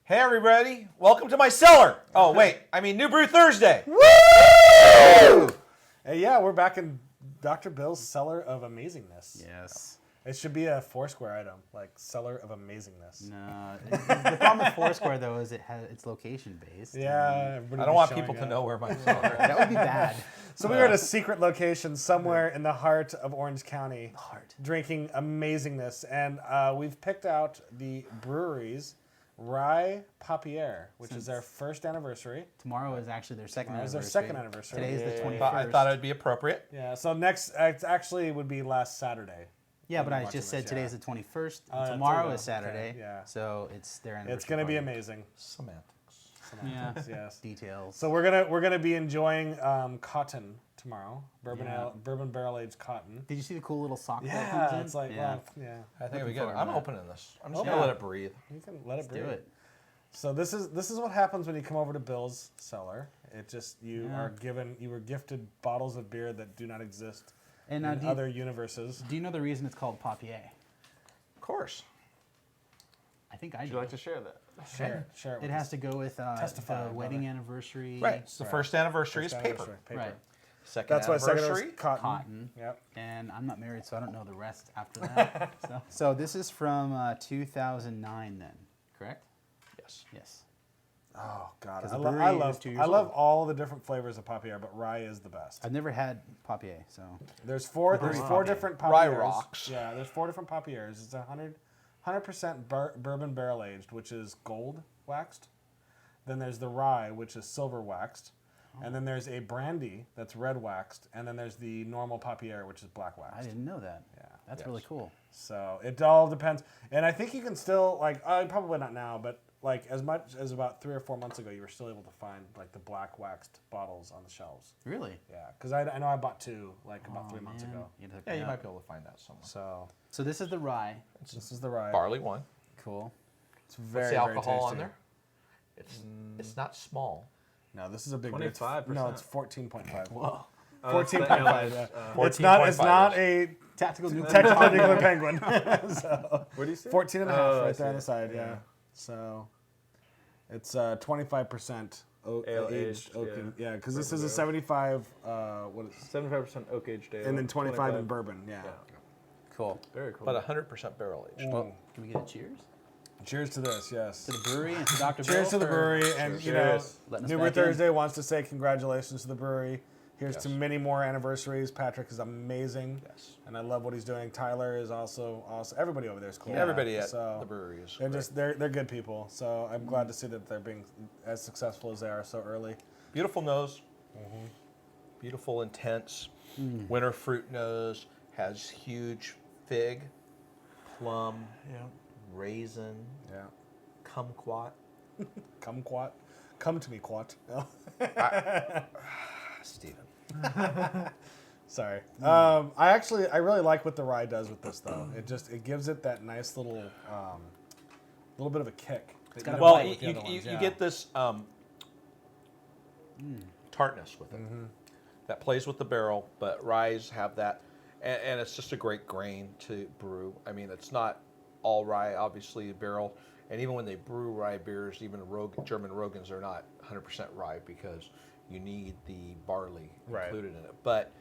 Hey everybody, welcome to my cellar. Oh wait, I mean New Brew Thursday. Woo! Hey, yeah, we're back in Dr. Bill's Cellar of Amazingness. Yes. It should be a Foursquare item, like Cellar of Amazingness. No, the problem with Foursquare though is it's location based. Yeah, I don't want people to know where my cellar is. That would be bad. So we were at a secret location somewhere in the heart of Orange County, Heart. drinking Amazingness, and we've picked out the brewery's Rye Papier, which is their first anniversary. Tomorrow is actually their second Tomorrow's anniversary. their second anniversary. Today is the 21st. I thought it would be appropriate. Yeah, so next, it actually would be last Saturday. Yeah, but I watching just said this, today yeah. is the 21st. Oh, yeah, Tomorrow okay, is Saturday. yeah. So it's their anniversary. It's going to be party. amazing. Semantics. Yeah. Yes. Details. So we're gonna be enjoying cotton tomorrow, bourbon barrel aged cotton. Did you see the cool little sock that Yeah, comes in? it's like yeah. well, yeah. I think it'll be good. forward to I'm that. opening this. I'm just Okay. gonna let it breathe. You can let it breathe. Do it. So this is what happens when you come over to Bill's Cellar. It just you were gifted bottles of beer that do not exist And in other universes. do you know the reason it's called Papier? Of course. I think I Would do. you like to share that? Share it. It has to go with Testify, the wedding brother. anniversary. Right. It's the first anniversary is First paper. anniversary, Right. Second That's why second anniversary. was cotton. Cotton. Yep. And I'm not married, so I don't know the rest after that. So this is from 2009 then, correct? Yes. Yes. Oh God, 'Cause I, the lo- brewery I is love 2 years I love old. all the different flavors of Papier, but Rye is the best. I've never had Papier, so There's four Papier. different Rye Papiers. rocks. Yeah, there's 4 different Papiers. It's 100% bourbon barrel aged, which is gold waxed. Then there's the rye, which is silver waxed. And then there's a brandy that's red waxed, and then there's the normal Papier, which is black I waxed. didn't know that. Yeah. That's really cool. So it all depends. And I think you can still probably not now, but like as much as about 3 or 4 months ago, you were still able to find like the black waxed bottles on the shelves. Really? Yeah, because I know I bought 2 like about 3 months Man, ago. you'd hook Yeah, me you up. might be able to find that somewhere. So So this is the rye. this is the rye. Barley wine. Cool. It's very What's the alcohol very tasty. on there? It's not small. No, this is a big 25%. No, it's 14.5. Whoa. 14.5. Yeah. 14.5 It's not a Tactical nuclear. technical nuclear penguin. So What do you say? 14 and a half Oh, I right there on see. the side. Yeah. So it's 25% Ale aged aged, oak. yeah. Yeah, because this Bourbon is a 75. What is? 75% oak aged ale. And then 25 in bourbon. Yeah. Cool. Very cool. But 100% barrel aged. Well, Can we get a cheers? cheers to this. Yes. To the brewery and to Dr. Cheers Bill to the for brewery, and you know, Cheers. letting us New Brew back in. Thursday wants to say congratulations to the brewery. Here's Yes. to many more anniversaries. Patrick is amazing, Yes. and I love what he's doing. Tyler is also awesome. Everybody over there is cool. Everybody at So the brewery is They're great. just they're good people. So I'm glad to see that they're being as successful as they are so early. Beautiful nose. Beautiful, intense. Winter fruit nose. Has huge fig, plum, raisin, Yeah. kumquat. Come to me, Quat. No. Steven. Sorry. I really like what the rye does with this though. It gives it that nice little bit of a kick. that got you a don't Well, get with the other ones, you yeah. get this tartness with it that plays with the barrel, but ryes have that, and it's just a great grain to brew. I mean, it's not all rye, obviously, barrel, and even when they brew rye beers, even German Rogans are not 100% rye because you need the barley Right. included in it. But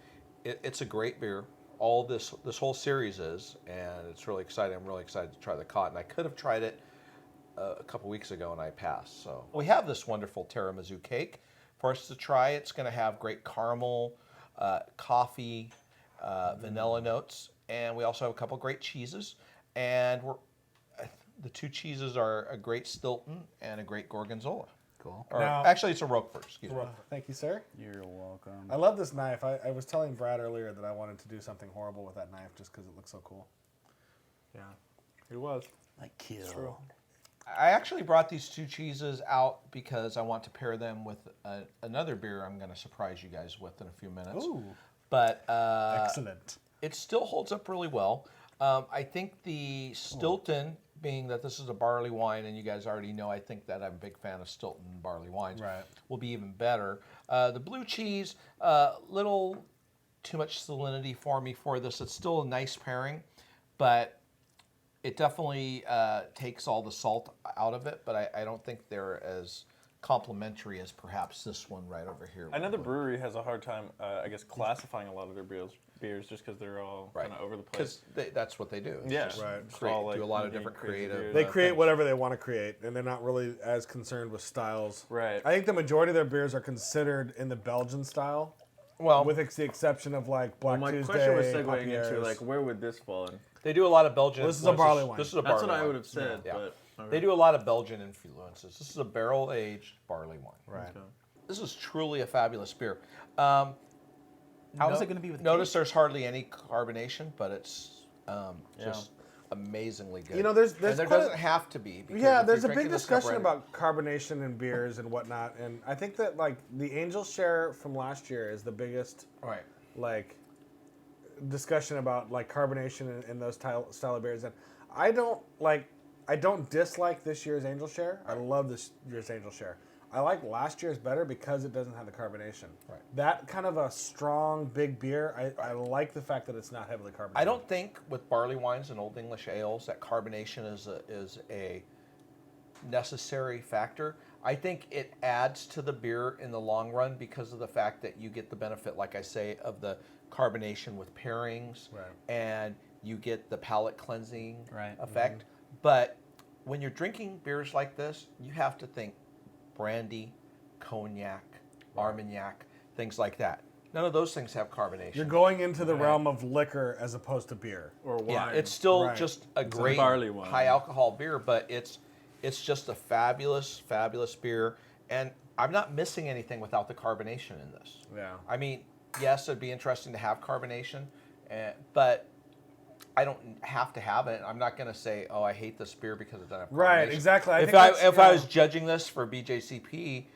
it's a great beer. All this whole series is, and it's really exciting. I'm really excited to try the cotton. I could have tried it a couple weeks ago and I passed. So we have this wonderful tiramisu cake for us to try. It's going to have great caramel, coffee, vanilla notes, and we also have a couple great cheeses. And the 2 cheeses are a great Stilton and a great Gorgonzola. Cool. Or Now- actually, it's a Rochefort. Excuse me. Thank you, sir. You're welcome. I love this knife. I was telling Brad earlier that I wanted to do something horrible with that knife just because it looks so cool. Yeah. It was. Like kill. I actually brought these 2 cheeses out because I want to pair them with another beer I'm going to surprise you guys with in a few minutes. Ooh, But excellent. it still holds up really well. I think the Stilton, being that this is a barley wine, and you guys already know, I think that I'm a big fan of Stilton barley wines, Right. will be even better. The blue cheese, little too much salinity for me for this. It's still a nice pairing, but It definitely takes all the salt out of it, but I don't think they're as complimentary as perhaps this one right over here. I know the brewery has a hard time, I guess, classifying a lot of their beers just because they're all kind of over the place. Because that's what they do. It's Yeah. just Right. do a lot of different crazy creative. beers. They create things. whatever they want to create, and they're not really as concerned with styles. Right. I think the majority of their beers are considered in the Belgian style, Well, with the exception of like Black My Tuesday. question was segueing Papieres. into like where would this fall in? they do a lot of Belgian. Well, this is a barley wine. This is a That's barley what I wine. would have said, Yeah. but They do a lot of Belgian influences. This is a barrel-aged barley wine. Right. Okay. This is truly a fabulous beer. How is it going to be with Notice cake? there's hardly any carbonation, but it's just amazingly good. You know, there's and there quite a- doesn't have to be. because Yeah, if there's you're a big drinking this stuff discussion right- about carbonation in beers and whatnot, and I think that like the Angel Share from last year is the biggest Right. like discussion about like carbonation in those style of beers, and I don't dislike this year's Angel Share. I love this year's Angel Share. I like last year's better because it doesn't have the carbonation. Right. That kind of a strong big beer, I like the fact that it's not heavily carbonated. I don't think with barley wines and Old English ales that carbonation is a necessary factor. I think it adds to the beer in the long run because of the fact that you get the benefit, like I say, of the carbonation with pairings, Right. and you get the palate cleansing Right. effect. But when you're drinking beers like this, you have to think brandy, cognac, Armagnac, things like that. None of those things have carbonation. You're going into the realm of liquor as opposed to beer. Or wine. Yeah, it's still Right. just a great barley wine. high alcohol beer, but it's just a fabulous, fabulous beer. And I'm not missing anything without the carbonation in this. Yeah. I mean, yes, it'd be interesting to have carbonation, but I don't have to have it. I'm not going to say, oh, I hate this beer because it doesn't have carbonation. Right, exactly. I If think that's, if yeah. I was judging this for BJCP,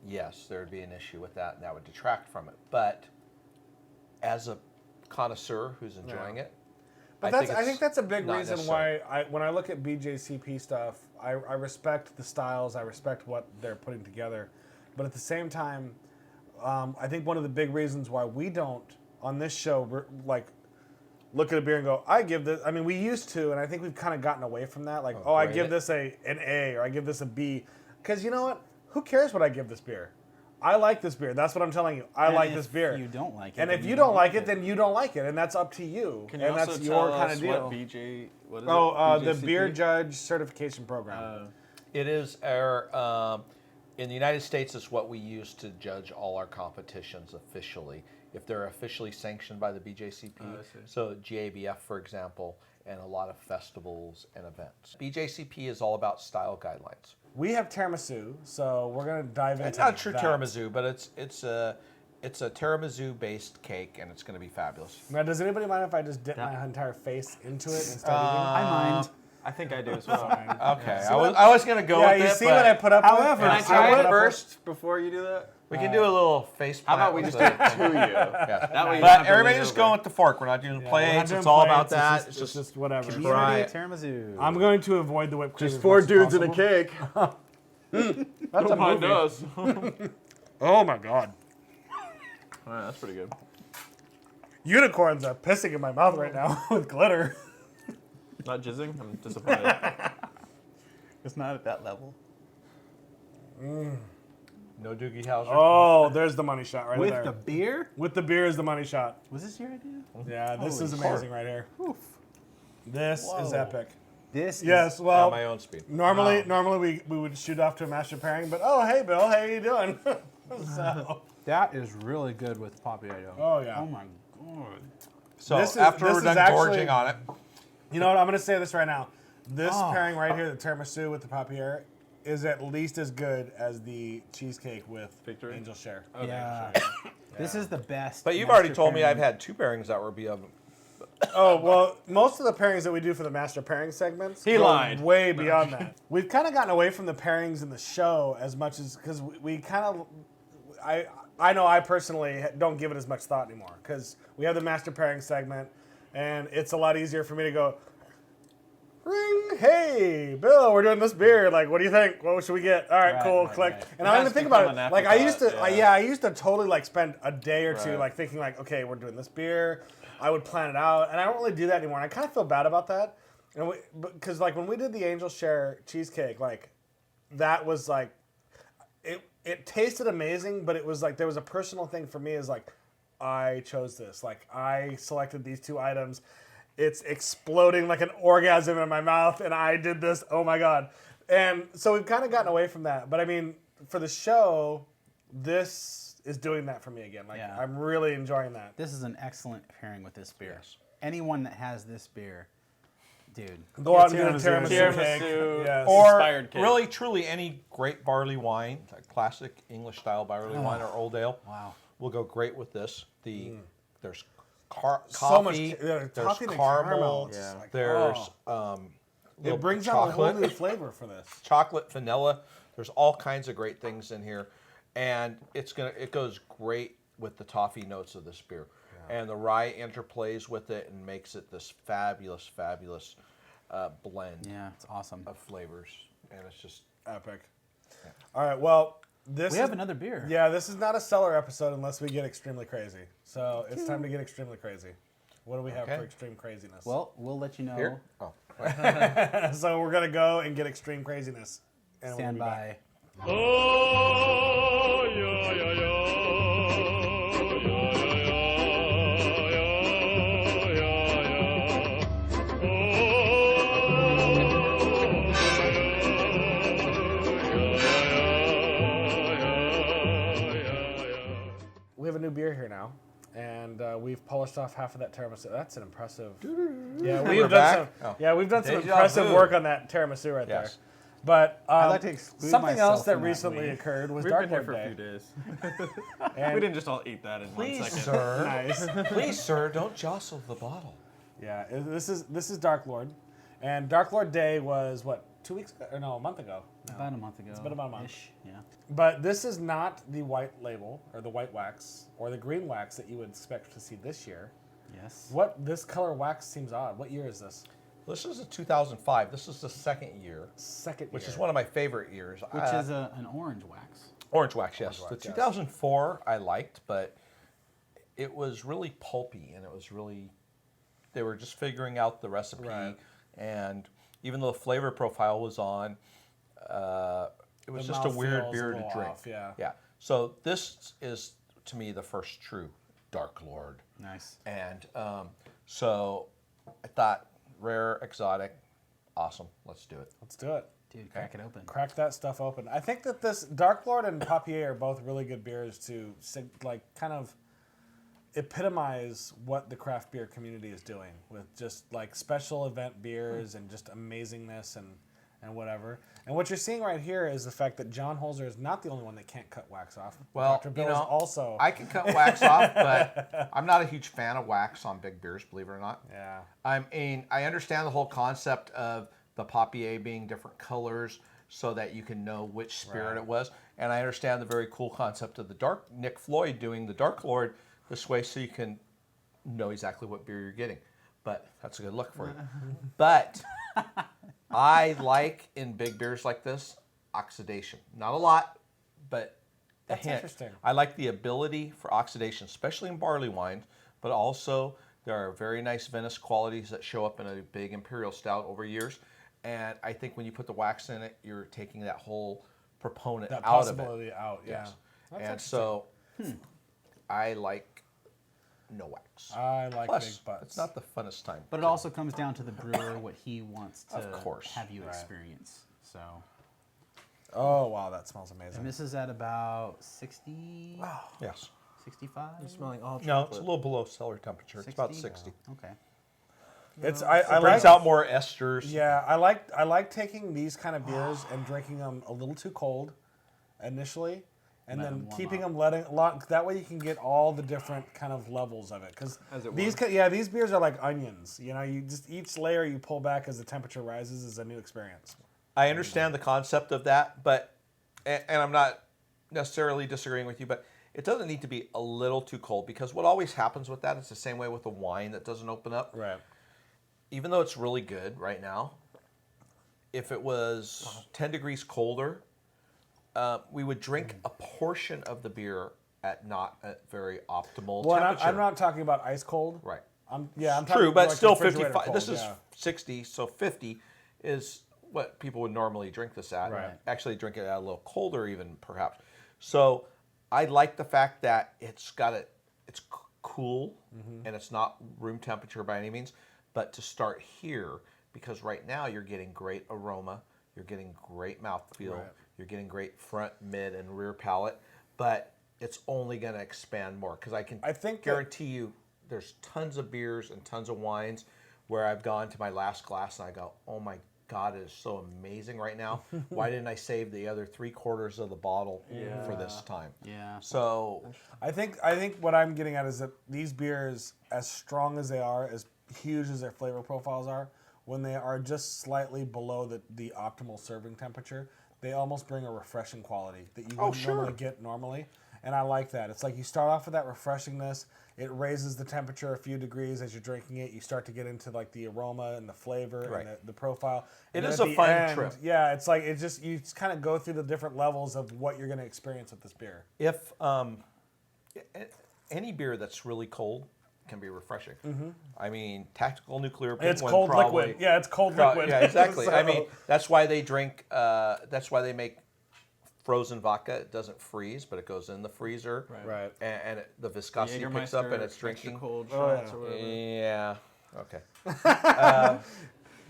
yes, there would be an issue with that, and that would detract from it. But as a connoisseur who's enjoying it, But I think that's a big not reason necessary. why when I look at BJCP stuff, I respect the styles, I respect what they're putting together, but at the same time, I think one of the big reasons why we don't on this show like look at a beer and go, I give this. I mean, we used to, and I think we've kind of gotten away from that. Like, I grade give it. this an A or I give this a B, because you know what? Who cares what I give this beer? I like this beer. That's what I'm telling you. I And like if this beer. you don't like it, And then if you you don't don't like like it, then you don't like it, and that's up to you. Can you and also that's tell your kind us of deal. what BJ? What is Oh, it? the BJCP? Beer Judge Certification Program. it is our in the United States, it's what we use to judge all our competitions officially. If they're officially sanctioned by the BJCP, I see. so GABF, for example, and a lot of festivals and events. BJCP is all about style guidelines. We have tiramisu, so we're gonna dive into It's not true that. tiramisu, but it's a tiramisu-based cake, and it's going to be fabulous. Now, does anybody mind if I just dip my entire face into it and start I mind. I think I do as well. eating? Okay, I was going to go Yeah, with you it, see but what I put up However, with? Can I Yeah, Try put it up with- first before you do that. we can do a little face How plant. about we with just do it the- to you? Yeah. That way you don't But have to everybody lean just over. going with the fork. We're not doing We're not plates. doing It's all plates, about that. It's just whatever. Try Community it. tiramisu. I'm going to avoid the whipped cream. Just as four much as dudes in a possible. cake. That's a Don't mind movie. us. Oh my god. All right, that's pretty good. Unicorns are pissing in my mouth right now with glitter. Not jizzing. I'm disappointed. It's not at that level. No Doogie Howser. Oh, there's the money shot right With there. the beer? With the beer is the money shot. Was this your idea? Yeah, this Holy is amazing right here. This is Whoa. epic. This Yes, is... well, At my own speed. normally we would shoot off to a master pairing, but oh, hey, Bill, how you doing? So, That is really good with Papier. Oh, yeah. Oh my god. So This is- after this we're is done actually- gorging on it, you know what? I'm going to say this right now. This Oh. pairing right here, the tiramisu with the Papier, is at least as good as the cheesecake with Victory? Angel Share. Yeah. This is the best. but you've already master told me pairing. I've had two pairings that were of Oh, well, most of the pairings that we do for the master pairing segments He go lied. way beyond that. We've kind of gotten away from the pairings in the show as much as, because we kind of, I know I personally don't give it as much thought anymore, because we have the master pairing segment, and it's a lot easier for me to go, ring, hey, Bill, we're doing this beer. Like, what do you think? What should we get? All right, Right, cool, right, click. right. And It I don't has even think become about it. an Like, I used to, afterthought, I used to totally like spend a day or two Right. like thinking like, okay, we're doing this beer. I would plan it out, and I don't really do that anymore. And I kind of feel bad about that. And because like when we did the angel share cheesecake, like that was like it tasted amazing, but it was like there was a personal thing for me. Is like I chose this. Like I selected these two items. It's exploding like an orgasm in my mouth, and I did this. Oh my god! And so we've kind of gotten away from that. But I mean, for the show, this is doing that for me again. Like I'm really enjoying that. This is an excellent pairing with this beer. Yes. Anyone that has this beer, dude, go out and get a tiramisu cake. Yes. Or really, truly any great barley wine, like classic English style barley wine or old ale. Wow. Will go great with this. There's So much, coffee, there's there's coffee and caramel, It's like, there's it brings out a whole new flavor for this. Chocolate, vanilla. There's all kinds of great things in here, and it goes great with the toffee notes of this beer, and the rye interplays with it and makes it this fabulous, fabulous blend. Yeah, it's awesome of flavors, and it's just epic. Yeah. All right, well. We have another beer. Yeah, this is not a Cellar episode unless we get extremely crazy. So it's time to get extremely crazy. What do we have for extreme craziness? Well, we'll let you know. Here? Oh. So we're going to go and get extreme craziness. And Stand by. Oh, yeah, yeah, yeah. We have a new beer here now, and we've polished off half of that tiramisu. That's an impressive. Yeah, we've done some impressive work on that tiramisu right there. But I'd like to exclude something else that myself recently occurred was We've Dark been here Lord for a Day. few days. And We didn't just all eat that in 1 second. Sir. Nice. Please, sir, don't jostle the bottle. Yeah, this is Dark Lord, and Dark Lord Day was what 2 weeks ago? Or no, a month ago. No. About a month ago. It's been about a month. Yeah. But this is not the white label or the white wax or the green wax that you would expect to see this year. Yes. What this color wax seems odd. What year is this? This is a 2005. This is the second year. Which is one of my favorite years. Which is an orange wax. Orange wax, yes. Orange wax, The 2004 I liked, but it was really pulpy, and it was really, they were just figuring out the recipe, and even though the flavor profile was on, it was just a weird beer to drink. Yeah. So this is, to me, the first true Dark Lord. Nice. And so I thought, rare, exotic, awesome. Let's do it. Let's do it. Dude, crack it open. Crack that stuff open. I think that this Dark Lord and Papier are both really good beers to like kind of epitomize what the craft beer community is doing with just like special event beers and just amazingness and whatever. And what you're seeing right here is the fact that John Holzer is not the only one that can't cut wax off. Well, Dr. Bill is also. I can cut wax off, but I'm not a huge fan of wax on big beers, believe it or not. Yeah. I mean, I understand the whole concept of the Papier being different colors so that you can know which spirit it was. And I understand the very cool concept of the Nick Floyd doing the Dark Lord this way so you can know exactly what beer you're getting. But that's a good look for you. But I like, in big beers like this, oxidation. Not a lot, but a That's hint. interesting. I like the ability for oxidation, especially in barley wines, but also there are very nice Venice qualities that show up in a big imperial stout over years. And I think when you put the wax in it, you're taking that whole proponent That out of it. possibility out, yeah. Yes. That's And so I like no wax. I like Plus, big butts. it's not the funnest time. But it also comes down to the brewer, what he wants to Of course. have you experience. So, Oh, wow, that smells amazing. and this is at about 60, Yes. 65? You're smelling all No, chocolate. it's a little below cellar temperature. It's about 60. Okay. It's It I brings like out more esters. Yeah, I like taking these kind of beers and drinking them a little too cold initially, and Let then 'em warm keeping up. them letting a lot. That way you can get all the different kind of levels of it. Because As it these these beers are like onions. You know, you just each layer you pull back as the temperature rises is a new experience. I understand the concept of that, but, and I'm not necessarily disagreeing with you, but it doesn't need to be a little too cold, because what always happens with that is the same way with the wine that doesn't open up. Right. Even though it's really good right now, if it was 10 degrees colder, we would drink a portion of the beer at not a very optimal Well, temperature. I'm not talking about ice cold. Right. I'm True, talking but like still refrigerator 55. cold, This is yeah. 60, so 50 is what people would normally drink this at. Right. Actually, drink it at a little colder, even perhaps. So I like the fact that it's cool and it's not room temperature by any means. But to start here, because right now you're getting great aroma, you're getting great mouthfeel, you're getting great front, mid, and rear palate, but it's only going to expand more because I guarantee you there's tons of beers and tons of wines where I've gone to my last glass and I go, oh my God, it is so amazing right now. Why didn't I save the other 3/4 of the bottle for this time? Yeah. So I think what I'm getting at is that these beers, as strong as they are, as huge as their flavor profiles are, when they are just slightly below the optimal serving temperature, they almost bring a refreshing quality that you wouldn't normally get normally. And I like that. It's like you start off with that refreshingness. It raises the temperature a few degrees as you're drinking it. You start to get into like the aroma and the flavor and the profile. It And is then a at the fun end, trip. Yeah, it's like you just kind of go through the different levels of what you're going to experience with this beer. if any beer that's really cold can be refreshing. I mean, Tactical Nuclear Penguin It's cold probably, liquid. Yeah, it's cold liquid. Yeah, exactly. I mean, So- that's why they drink. That's why they make frozen vodka. It doesn't freeze, but it goes in the freezer. Right. And the viscosity picks up, and it's extra drinking. cold Oh, shots yeah. or whatever. Yeah. Okay.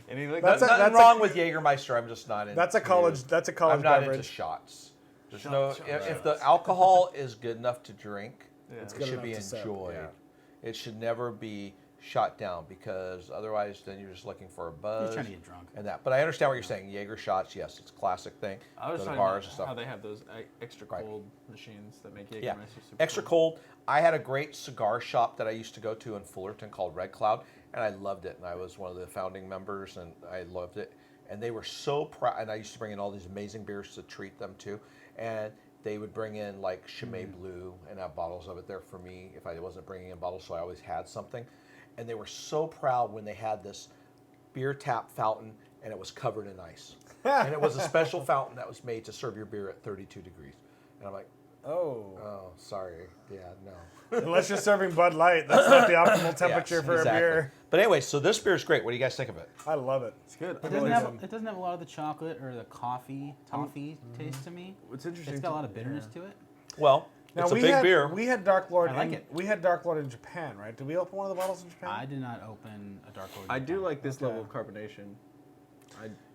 Anything like That's that? Nothing wrong with Jägermeister. I'm just not into. That's a college. That's a college I'm not beverage. into shots. There's Shots. if the alcohol is good enough to drink, It's it good should enough be to sip, enjoyed. yeah. It should never be shot down because otherwise, then you're just looking for a buzz. trying to get drunk. And that. But I understand what you're saying. Jaeger shots, yes, it's a classic thing. I was Go to talking bars about and stuff. how they have those extra Right. cold machines that make Jägermeister Yeah, super extra cold. I had a great cigar shop that I used to go to in Fullerton called Red Cloud, and I loved it. And I was one of the founding members, and I loved it. And they were so proud. And I used to bring in all these amazing beers to treat them to. And they would bring in like Chimay Blue and have bottles of it there for me if I wasn't bringing in bottles, so I always had something. And they were so proud when they had this beer tap fountain and it was covered in ice. And it was a special fountain that was made to serve your beer at 32 degrees. And I'm like, oh, sorry. Yeah, no. Unless you're serving Bud Light, that's not the optimal temperature Yes, for exactly. a beer. But anyway, so this beer is great. What do you guys think of it? I love it. It's good. It doesn't have a lot of the chocolate or the toffee taste to me. What's interesting It's got a to- lot of bitterness to it. Well, Now it's a big had, beer. We had Dark Lord. I like it. We had Dark Lord in Japan, right? Did we open one of the bottles in Japan? I did not open a Dark Lord. I do Japan. like this level of carbonation.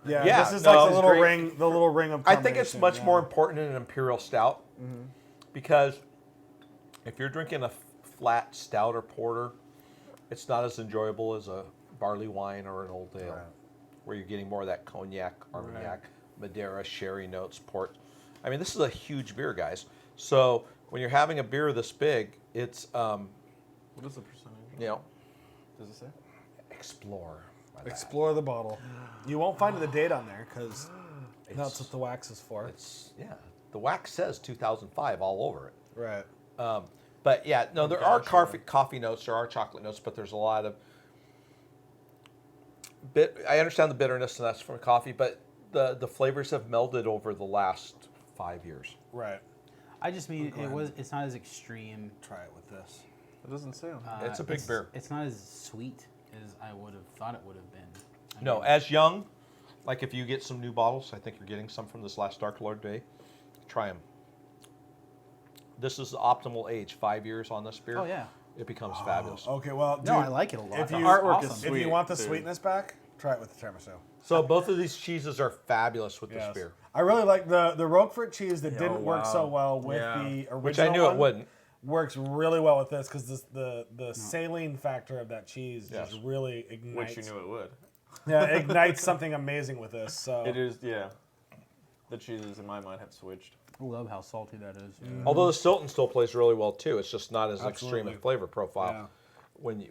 Yeah, Yeah, this is no, like it's the little great. ring. The little ring of. I think it's carbonation, much yeah. more important in an imperial stout because if you're drinking a flat stout or porter, it's not as enjoyable as a barley wine or an old ale, Right. where you're getting more of that cognac, Armagnac, Madeira, sherry notes, port. I mean, this is a huge beer, guys. So when you're having a beer this big, it's What is the percentage? you know, Does it say? explore. by that. Explore the bottle. You won't find the date on there because that's what the wax is for. It's the wax says 2005 all over it. Right. But yeah, no, there are coffee notes, there are chocolate notes, but there's a lot of I understand the bitterness, and that's from coffee, but the flavors have melded over the last 5 years. Right. I just mean it's not as extreme. Try it with this. It doesn't say on Uh, here. It's a big beer. It's not as sweet as I would have thought it would have been. I No, mean, as young, like if you get some new bottles, I think you're getting some from this last Dark Lord Day. Try them. This is the optimal age, 5 years on this beer. Oh yeah. It becomes fabulous. Okay. Well, dude, No, I like it a lot. If The you, artwork is awesome. if you sweet, want the dude. sweetness back, try it with the tiramisu. So both of these cheeses are fabulous with Yes. this beer, I really like the Roquefort cheese that didn't work wow. so well with Yeah. the original which I knew one it wouldn't. works really well with this because the saline factor of that cheese Yes. just really ignites. Which you knew it would. Yeah, ignites something amazing with this. So It is, yeah. The cheeses in my mind have switched. I love how salty that is. Although the Stilton still plays really well too. It's just not as extreme Absolutely. a flavor profile Yeah.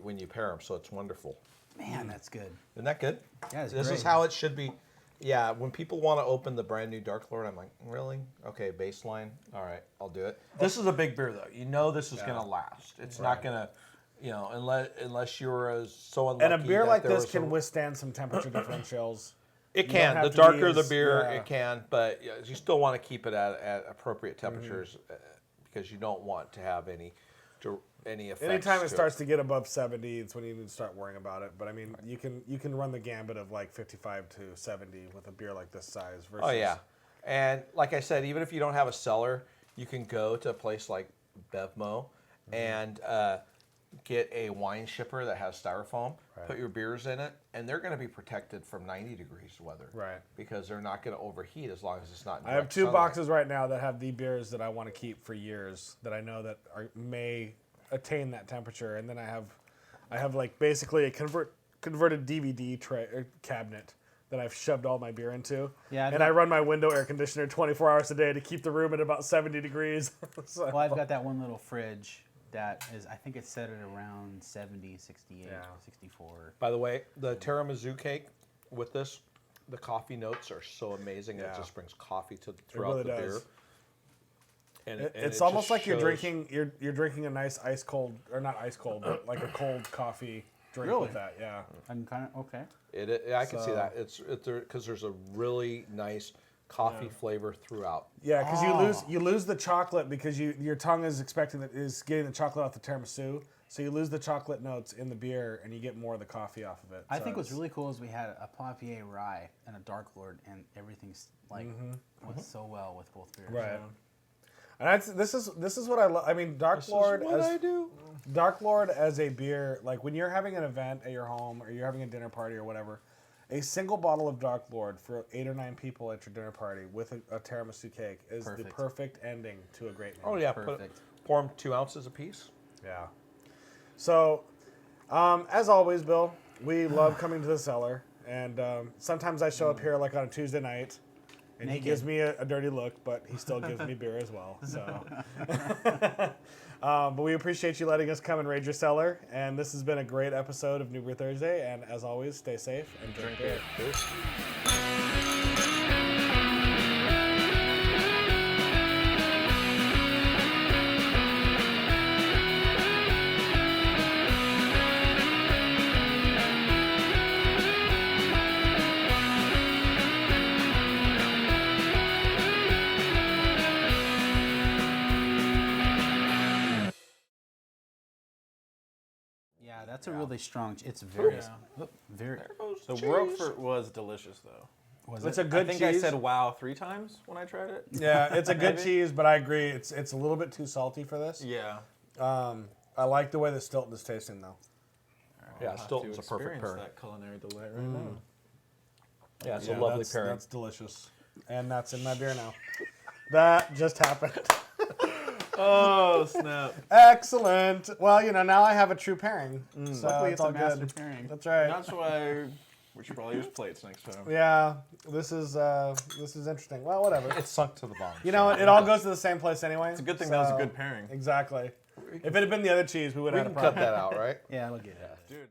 when you pair them. So it's wonderful. Man, that's good. Isn't that good? Yeah, it's This great. is how it should be. Yeah, when people want to open the brand new Dark Lord, I'm like, really? Okay, baseline. All right, I'll do it. This is a big beer though. You know this is going to last. It's not going to, unless you're so unlucky. and a beer that like there this was can withstand some temperature differentials. It you can. don't The have to darker be the as- beer, yeah. it can. But you still want to keep it at appropriate temperatures because you don't want to have any any effects. Anytime it to starts to get above 70, it's when you need to start worrying about it. But I mean, you can run the gambit of like 55 to 70 with a beer like this size. Versus, Oh yeah, and like I said, even if you don't have a cellar, you can go to a place like Bevmo and get a wine shipper that has styrofoam. Right. Put your beers in it, and they're going to be protected from 90 degrees weather. Right. Because they're not going to overheat as long as it's not. In I have direct 2 sunlight. boxes right now that have the beers that I want to keep for years that I know that may attain that temperature, and then I have like basically a converted DVD tray or cabinet that I've shoved all my beer into. Yeah, and I run my window air conditioner 24 hours a day to keep the room at about 70 degrees. So- Well, I've got that one little fridge that is, I think it's set at around 70, 68, Yeah. 64. By the way, the tiramisu cake with this, the coffee notes are so amazing. Yeah. It just brings coffee throughout really the does. beer. And It's it almost just like you're shows- drinking you're drinking a nice ice cold, or not ice cold, but like a cold coffee drink Really? with that. Yeah. I'm kind of okay. I can see So- that. It's because there's a really nice coffee flavor throughout. Yeah, because you lose the chocolate because your tongue is getting the chocolate off the tiramisu, so you lose the chocolate notes in the beer and you get more of the coffee off of it. I So think what's it's- really cool is we had a Papier Rye and a Dark Lord, and everything's like went so well with both beers. right. And this is what I love. I mean, Dark Lord This is what as I do. Dark Lord as a beer, like when you're having an event at your home or you're having a dinner party or whatever, a single bottle of Dark Lord for 8 or 9 people at your dinner party with a tiramisu cake is the Perfect. perfect ending to a great meal. Oh yeah, Perfect. pour them 2 ounces apiece. Yeah. So, as always, Bill, we love coming to the cellar, and sometimes I show up here like on a Tuesday night, and he Naked. gives me a dirty look, but he still gives me beer as well. So, but we appreciate you letting us come and raid your cellar, and this has been a great episode of New Brew Thursday. And as always, stay safe and drink beer. Yeah, that's a really strong. It's very, very. The Rochefort was delicious though. Was It's it? a good I think cheese. I said wow 3 times when I tried it. Yeah, it's a good Maybe. cheese, but I agree, it's a little bit too salty for this. Yeah. I like the way the Stilton is tasting though. Yeah, I'll have Stilton's to a perfect experience pairing. that culinary delight right now. Yeah, it's Yeah, a lovely that's, pairing. That's delicious. And that's in my beer now. That just happened. Oh snap! Excellent. Well, now I have a true pairing. So Luckily, it's it's a all master good. pairing. That's right. That's why we should probably use plates next time. Yeah, this is interesting. Well, whatever. It's sunk to the bottom. You know what? It all goes to the same place anyway. It's a good thing that was a good pairing. Exactly. If it had been the other cheese, we would We have had can a cut problem. that out, right? Yeah, look at that. Dude.